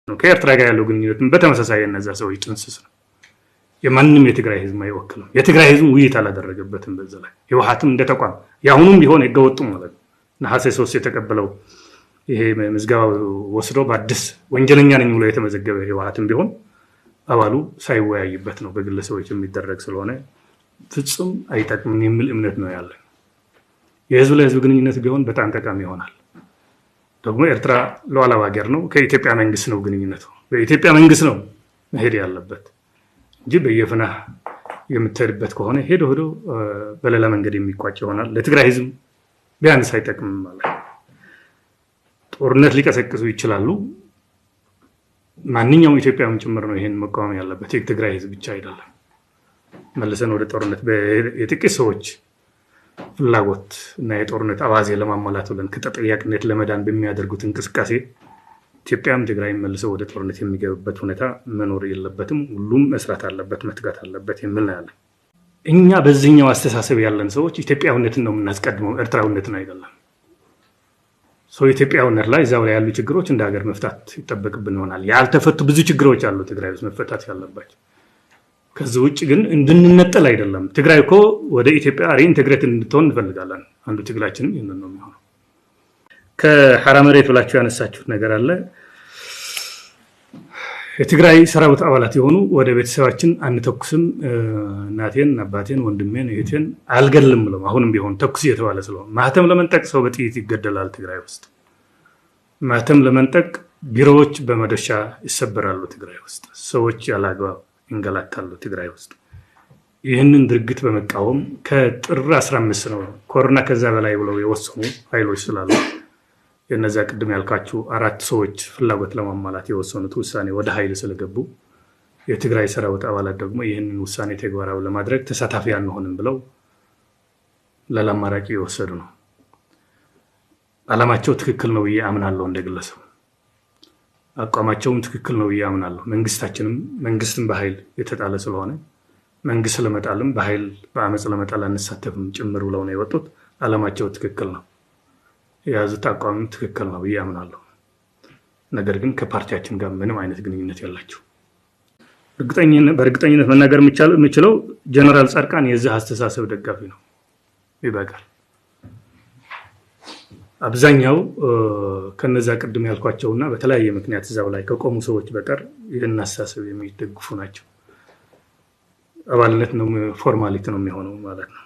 ነው። ከኤርትራ ጋር ያለው ግንኙነትም በተመሳሳይ እነዛ ሰዎች ጥንስስ ነው። የማንንም የትግራይ ህዝብ አይወክልም። የትግራይ ህዝብ ውይይት አላደረገበትም። በዛ ላይ ህወሓትም እንደ ተቋም ያሁኑም ቢሆን ህገወጡ ማለት ነው። ነሐሴ 3 የተቀበለው ይሄ ምዝገባው ወስዶ በአዲስ ወንጀለኛ ነኝ ብሎ የተመዘገበ ህወሓትም ቢሆን አባሉ ሳይወያይበት ነው በግለሰቦች የሚደረግ ስለሆነ ፍጹም አይጠቅምም የሚል እምነት ነው ያለን። የህዝብ ለህዝብ ግንኙነት ቢሆን በጣም ጠቃሚ ይሆናል። ደግሞ ኤርትራ ሉዓላዊ ሀገር ነው። ከኢትዮጵያ መንግስት ነው ግንኙነቱ። በኢትዮጵያ መንግስት ነው መሄድ ያለበት እንጂ በየፍና የምትሄድበት ከሆነ ሄዶ በሌላ መንገድ የሚቋጭ ይሆናል። ለትግራይ ህዝብ ቢያንስ አይጠቅምም ማለት ነው። ጦርነት ሊቀሰቅሱ ይችላሉ። ማንኛውም ኢትዮጵያውያን ጭምር ነው ይሄን መቃወም ያለበት። የትግራይ ህዝብ ብቻ አይደለም። መልሰን ወደ ጦርነት የጥቂት ሰዎች ፍላጎት እና የጦርነት አዋዜ ለማሟላት ብለን ከተጠያቂነት ለመዳን በሚያደርጉት እንቅስቃሴ ኢትዮጵያም ትግራይም መልሰው ወደ ጦርነት የሚገቡበት ሁኔታ መኖር የለበትም። ሁሉም መስራት አለበት፣ መትጋት አለበት የሚል ነው ያለን። እኛ በዚህኛው አስተሳሰብ ያለን ሰዎች ኢትዮጵያዊነትን ነው የምናስቀድመው፣ ኤርትራዊነትን አይደለም። ኢትዮጵያዊነት ላይ እዛው ላይ ያሉ ችግሮች እንደ ሀገር መፍታት ይጠበቅብን ይሆናል። ያልተፈቱ ብዙ ችግሮች አሉ ትግራይ ውስጥ መፈታት ያለባቸው። ከዚህ ውጭ ግን እንድንነጠል አይደለም። ትግራይ እኮ ወደ ኢትዮጵያ ሪኢንቴግሬት እንድትሆን እንፈልጋለን። አንዱ ትግላችንም ይሄንን ነው የሚሆነው። ከሐራ መሬት ብላችሁ ያነሳችሁት ነገር አለ። የትግራይ ሰራዊት አባላት የሆኑ ወደ ቤተሰባችን አንተኩስም፣ እናቴን፣ አባቴን፣ ወንድሜን፣ እህቴን አልገልም ብለው አሁንም ቢሆን ተኩስ እየተባለ ስለሆነ ማህተም ለመንጠቅ ሰው በጥይት ይገደላል ትግራይ ውስጥ። ማህተም ለመንጠቅ ቢሮዎች በመዶሻ ይሰበራሉ ትግራይ ውስጥ። ሰዎች ያላግባብ ይንገላታሉ ትግራይ ውስጥ። ይህንን ድርጊት በመቃወም ከጥር 15 ነው ኮሮና ከዛ በላይ ብለው የወሰኑ ኃይሎች ስላሉ የነዛ ቅድም ያልካችሁ 4 ሰዎች ፍላጎት ለማሟላት የወሰኑት ውሳኔ ወደ ኃይል ስለገቡ የትግራይ ሰራዊት አባላት ደግሞ ይህንን ውሳኔ ተግባራዊ ለማድረግ ተሳታፊ አንሆንም ብለው ለላማራቂ የወሰዱ ነው። ዓላማቸው ትክክል ነው ብዬ አምናለሁ። እንደግለሰብ አቋማቸውም ትክክል ነው ብዬ አምናለሁ። መንግስትም በኃይል የተጣለ ስለሆነ መንግስት ለመጣልም በኃይል በአመጽ ለመጣል አንሳተፍም ጭምር ብለው ነው የወጡት። ዓላማቸው ትክክል ነው፣ የያዙት አቋም ትክክል ነው ብዬ አምናለሁ። ነገር ግን ከፓርቲያችን ጋር ምንም አይነት ግንኙነት ያላቸው በእርግጠኝነት መናገር የምችለው ጀነራል ጻድቃን የዚህ አስተሳሰብ ደጋፊ ነው። ይበቃል። አብዛኛው ከነዛ ቅድም ያልኳቸውና በተለያየ ምክንያት እዛው ላይ ከቆሙ ሰዎች በቀር ይህን አስተሳሰብ የሚደግፉ ናቸው። አባልነት ነው ፎርማሊቲ ነው የሚሆነው ማለት ነው።